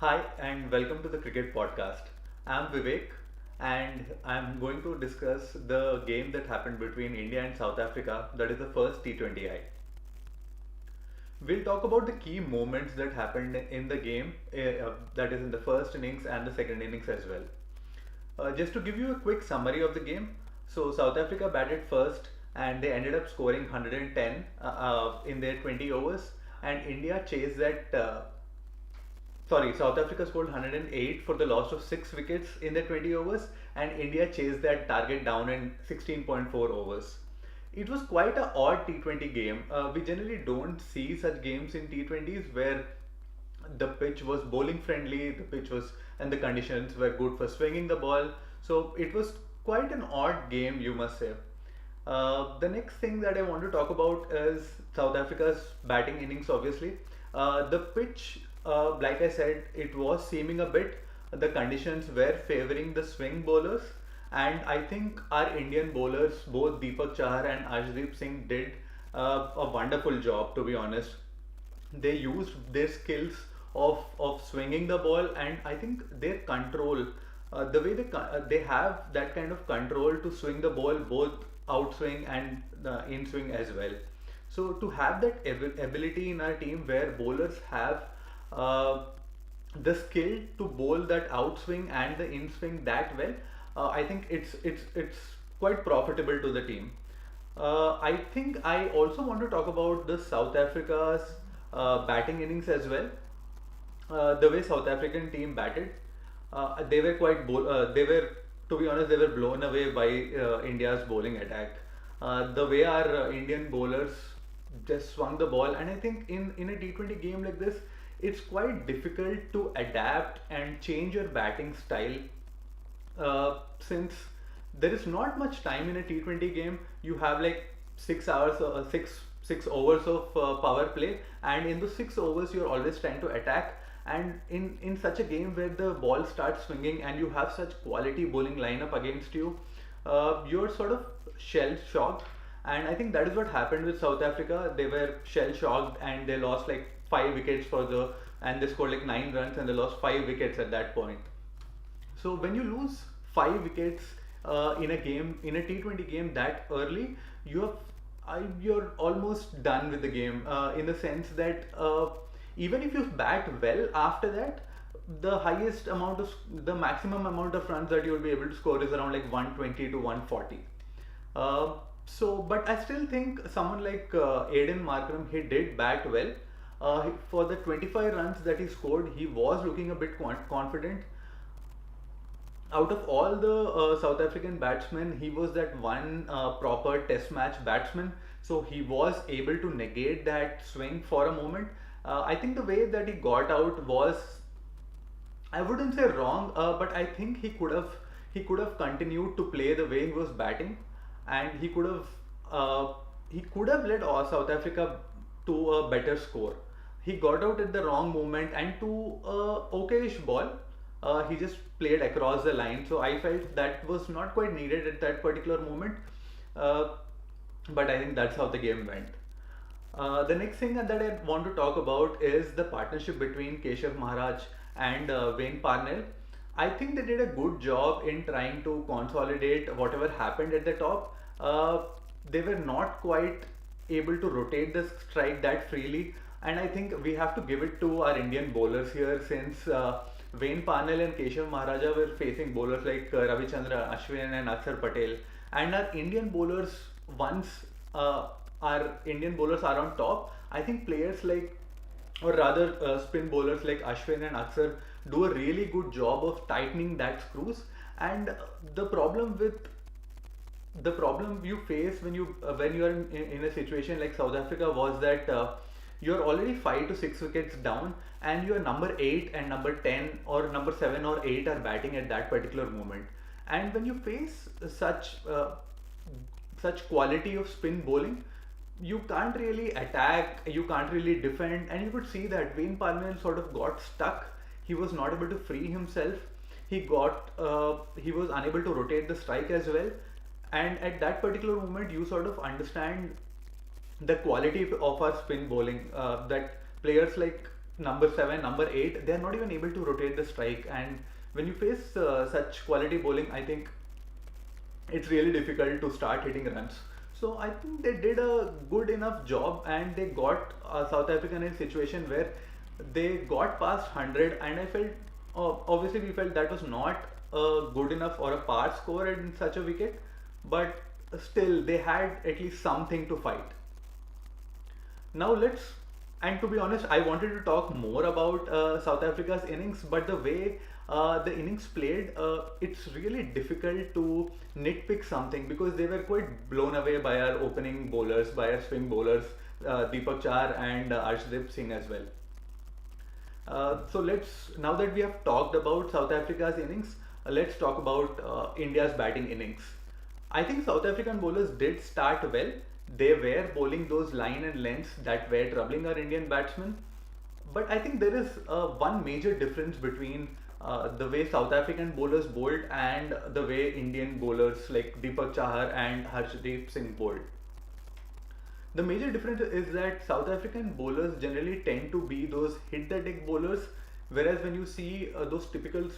Hi, and welcome to the Cricket Podcast. I'm Vivek, and I'm going to discuss the game that happened between India and South Africa, that is the first T20I. We'll talk about the key moments that happened in the game, that is in the first innings and the second innings as well. Just to give you a quick summary of the game, so South Africa batted first and they ended up scoring 110 in their 20 overs, and India chased that. South Africa scored 108 for the loss of 6 wickets in the 20 overs, and India chased that target down in 16.4 overs. It was quite a odd T20 game. We generally don't see such games in T20s where the pitch was bowling friendly, the pitch was and the conditions were good for swinging the ball. So it was quite an odd game, you must say. The next thing that I want to talk about is South Africa's batting innings, obviously. The pitch, like I said, it was seeming a bit, the conditions were favoring the swing bowlers, and I think our Indian bowlers, both Deepak Chahar and Arshdeep Singh, did a wonderful job, to be honest. They used their skills of swinging the ball, and I think their control, the way they have that kind of control to swing the ball both outswing and in swing as well. So to have that ability in our team where bowlers have uh, the skill to bowl that outswing and the in swing that well, I think it's quite profitable to the team. I think I also want to talk about the South Africa's batting innings as well. The way South African team batted, they were they were, to be honest, they were blown away by India's bowling attack. The way our Indian bowlers just swung the ball, and I think in a T20 game like this, it's quite difficult to adapt and change your batting style, since there is not much time in a T20 game. You have like 6 hours, six overs of power play, and in those 6 overs, you're always trying to attack. And in such a game where the ball starts swinging and you have such quality bowling lineup against you, you're sort of shell shocked. And I think that is what happened with South Africa. They were shell shocked and they lost like 5 wickets and they scored like 9 runs and they lost 5 wickets at that point. So when you lose 5 wickets in a game, in a T20 game that early, you're almost done with the game, in the sense that even if you bat well after that, the maximum amount of runs that you will be able to score is around like 120 to 140. But I still think someone like Aiden Markram, he did bat well. For the 25 runs that he scored, he was looking a bit confident. Out of all the South African batsmen, he was that one proper test match batsman. So he was able to negate that swing for a moment. I think the way that he got out was, I wouldn't say wrong, but I think he could have continued to play the way he was batting, and he could have led South Africa to a better score. He got out at the wrong moment and to a okayish ball. He just played across the line, so I felt that was not quite needed at that particular moment. Uh, but I think that's how the game went. The next thing that I want to talk about is the partnership between Keshav Maharaj and Wayne Parnell. I think they did a good job in trying to consolidate whatever happened at the top. They were not quite able to rotate the strike that freely, and I think we have to give it to our Indian bowlers here, since Wayne Parnell and Keshav Maharaja were facing bowlers like Ravichandra Ashwin and Akshar Patel, and our Indian bowlers, once our Indian bowlers are on top, I think players like, or rather spin bowlers like Ashwin and Akshar, do a really good job of tightening that screws. And the problem with the problem you face when you are in a situation like South Africa was that you're already 5 to 6 wickets down, and your number 8 and number 10 or number 7 or 8 are batting at that particular moment. And when you face such quality of spin bowling, you can't really attack, you can't really defend, and you could see that Wayne Parnell sort of got stuck. He was not able to free himself. He was unable to rotate the strike as well, and at that particular moment, you sort of understand the quality of our spin bowling. That players like number 7, number 8, they are not even able to rotate the strike. And when you face such quality bowling, I think it's really difficult to start hitting runs. So I think they did a good enough job, and they got South Africa in a situation where they got past 100, and I felt obviously we felt that was not a good enough or a par score in such a wicket, but still they had at least something to fight. Now let's, and to be honest, I wanted to talk more about South Africa's innings, but the way the innings played, it's really difficult to nitpick something because they were quite blown away by our opening bowlers, by our swing bowlers, Deepak Chahar and Arshdeep Singh as well. So let's, now that we have talked about South Africa's innings, let's talk about India's batting innings. I think South African bowlers did start well. They were bowling those line and lengths that were troubling our Indian batsmen. But I think there is one major difference between the way South African bowlers bowled and the way Indian bowlers like Deepak Chahar and Arshdeep Singh bowled. The major difference is that South African bowlers generally tend to be those hit the deck bowlers, whereas when you see those typical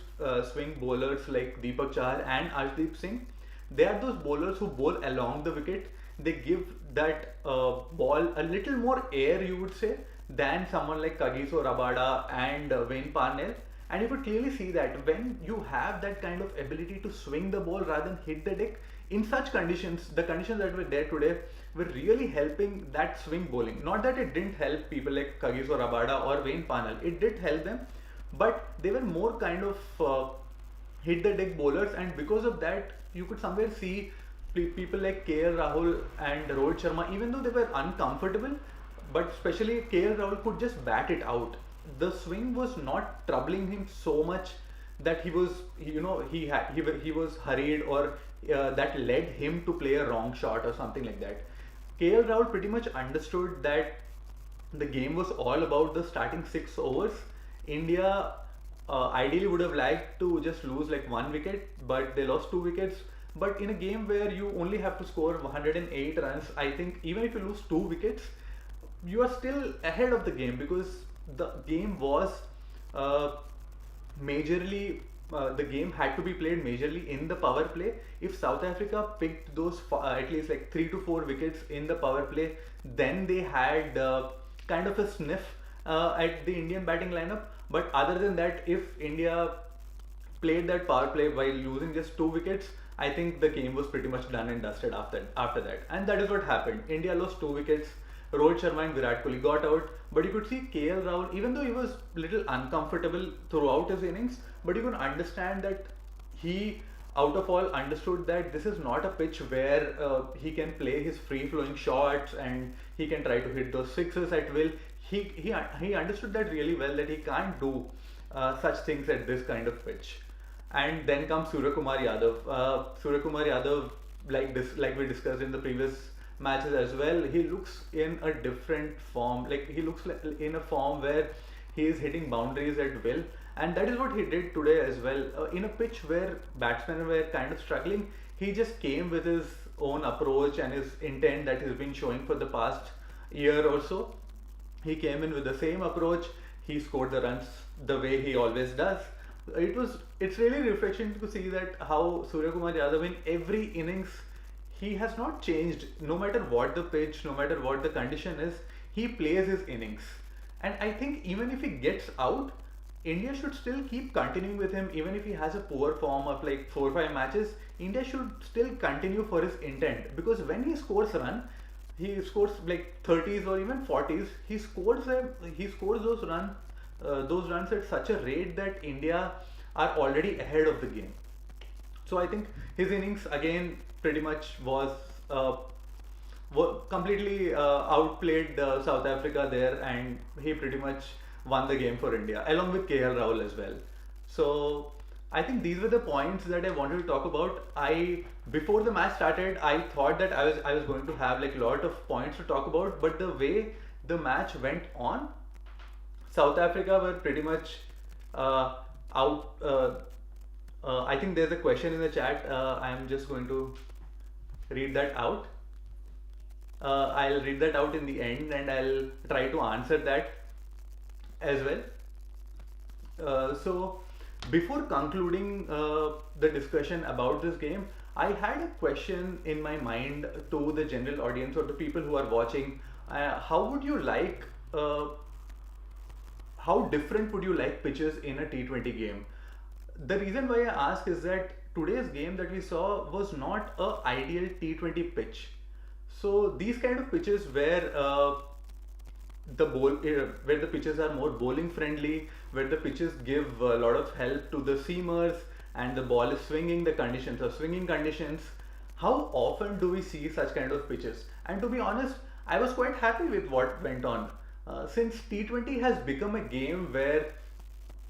swing bowlers like Deepak Chahar and Arshdeep Singh, they are those bowlers who bowl along the wicket. They give that ball a little more air, you would say, than someone like Kagiso Rabada and Wayne Parnell. And you could clearly see that when you have that kind of ability to swing the ball rather than hit the deck, in such conditions, the conditions that were there today were really helping that swing bowling. Not that it didn't help people like Kagiso Rabada or Wayne Parnell, it did help them, but they were more kind of hit the deck bowlers, and because of that, you could somewhere see people like KL Rahul and Rohit Sharma, even though they were uncomfortable, but especially KL Rahul could just bat it out. The swing was not troubling him so much that he was, he was hurried, or that led him to play a wrong shot or something like that. KL Rahul pretty much understood that the game was all about the starting 6 overs. India ideally would have liked to just lose like 1 wicket, but they lost 2 wickets. But in a game where you only have to score 108 runs, I think even if you lose 2 wickets, you are still ahead of the game, because the game was majorly the game had to be played majorly in the power play. If South Africa picked those at least like 3 to 4 wickets in the power play, then they had kind of a sniff at the Indian batting lineup. But other than that, if India played that power play while losing just 2 wickets, I think the game was pretty much done and dusted after that. And that is what happened. India lost 2 wickets. Rohit Sharma and Virat Kohli got out, but you could see KL Rahul, even though he was a little uncomfortable throughout his innings, but you could understand that he, out of all, understood that this is not a pitch where he can play his free-flowing shots and he can try to hit those sixes at will. He understood that really well, that he can't do such things at this kind of pitch. And then comes Suryakumar Yadav. Suryakumar Yadav, like we discussed in the previous matches as well, he looks in a different form. Like he looks like in a form where he is hitting boundaries at will, and that is what he did today as well. In a pitch where batsmen were kind of struggling, he just came with his own approach and his intent that he's been showing for the past year or so. He came in with the same approach. He scored the runs the way he always does. It's really refreshing to see that how Suryakumar Yadav in every innings, he has not changed. No matter what the pitch, no matter what the condition is, he plays his innings. And I think even if he gets out, India should still keep continuing with him. Even if he has a poor form of like 4 or 5 matches, India should still continue for his intent, because when he scores run, he scores like 30s or even 40s. He scores those runs at such a rate that India are already ahead of the game. So I think his innings again pretty much was completely outplayed South Africa there, and he pretty much won the game for India along with KL Rahul as well. So I think these were the points that I wanted to talk about. Before the match started, I thought that I was going to have like a lot of points to talk about, but the way the match went on, South Africa were pretty much out. I think there's a question in the chat. I'm just going to read that out. I'll read that out in the end, and I'll try to answer that. as well. So, before concluding the discussion about this game, I had a question in my mind to the general audience or the people who are watching. How would you like, how different would you like pitches in a T20 game? The reason why I ask is that today's game that we saw was not a ideal T20 pitch. So these kind of pitches where where the pitches are more bowling friendly, where the pitches give a lot of help to the seamers and the ball is swinging, the conditions are swinging conditions. How often do we see such kind of pitches? And to be honest, I was quite happy with what went on. Since T20 has become a game where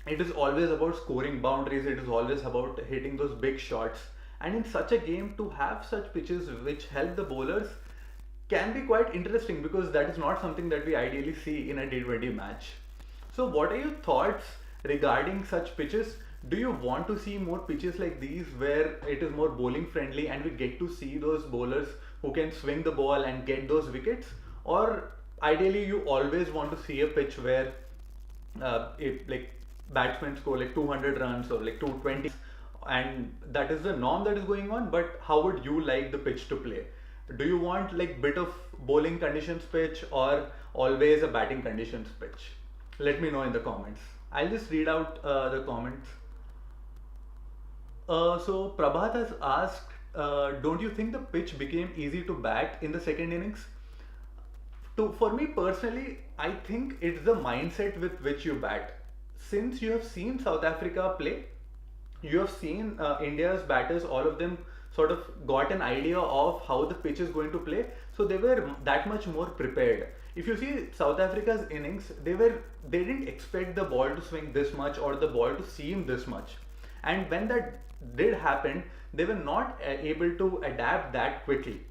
it is always about scoring boundaries, it is always about hitting those big shots, and in such a game to have such pitches which help the bowlers can be quite interesting, because that is not something that we ideally see in a T20 match. So what are your thoughts regarding such pitches? Do you want to see more pitches like these where it is more bowling friendly and we get to see those bowlers who can swing the ball and get those wickets? Or ideally you always want to see a pitch where if like batsmen score like 200 runs or like 220, and that is the norm that is going on, but how would you like the pitch to play? Do you want like bit of bowling conditions pitch or always a batting conditions pitch? Let me know in the comments. I'll just read out the comments. So Prabhat has asked, don't you think the pitch became easy to bat in the second innings? For me personally, I think it's the mindset with which you bat. Since you have seen South Africa play, you have seen India's batters, all of them sort of got an idea of how the pitch is going to play, so they were that much more prepared. If you see South Africa's innings, they didn't expect the ball to swing this much or the ball to seam this much, and when that did happen, they were not able to adapt that quickly.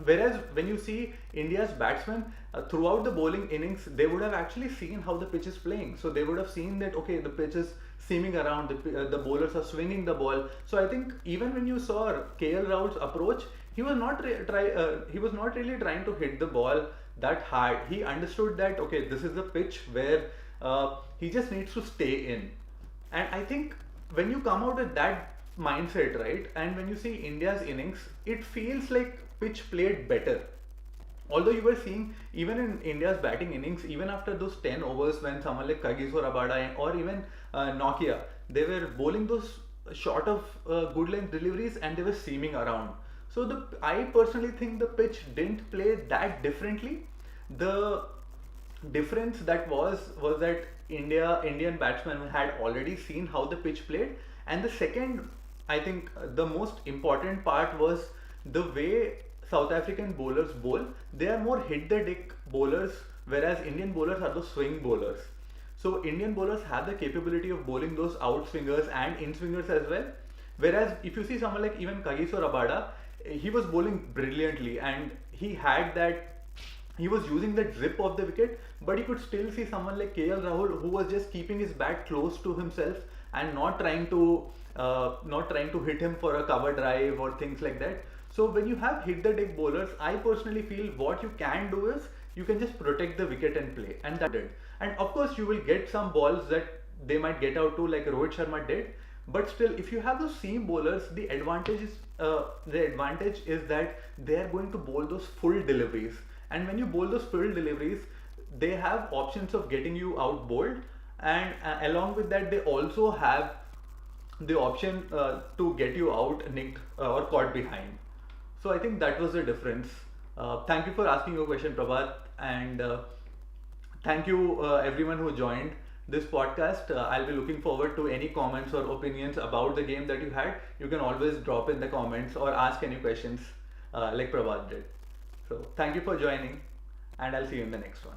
Whereas when you see India's batsmen throughout the bowling innings, they would have actually seen how the pitch is playing. So they would have seen that okay, the pitch is seaming around, the bowlers are swinging the ball. So I think even when you saw KL Rahul's approach, he was not really trying to hit the ball that hard. He understood that okay, this is the pitch where he just needs to stay in. And I think when you come out with that mindset, right, and when you see India's innings, it feels like pitch played better. Although you were seeing even in India's batting innings, even after those 10 overs when someone like Kagiso Rabada or even Nokia, they were bowling those short of good length deliveries and they were seaming around. So I personally think the pitch didn't play that differently. The difference that was that Indian batsmen had already seen how the pitch played, and the second, I think the most important part was the way South African bowlers bowl. They are more hit the deck bowlers, whereas Indian bowlers are those swing bowlers. So Indian bowlers have the capability of bowling those out swingers and in swingers as well. Whereas if you see someone like even Kagiso Rabada, he was bowling brilliantly and he was using that zip of the wicket, but you could still see someone like KL Rahul who was just keeping his bat close to himself and not trying to hit him for a cover drive or things like that. So when you have hit the deck bowlers, I personally feel what you can do is you can just protect the wicket and play, and that did. And of course you will get some balls that they might get out to, like Rohit Sharma did. But still, if you have those seam bowlers, the advantage is that they are going to bowl those full deliveries. And when you bowl those full deliveries, they have options of getting you out bowled, and along with that, they also have the option to get you out nicked or caught behind. So I think that was the difference. Thank you for asking your question, Prabhat, and thank you everyone who joined this podcast. I'll be looking forward to any comments or opinions about the game that you had. You can always drop in the comments or ask any questions like Prabhat did. So thank you for joining, and I'll see you in the next one.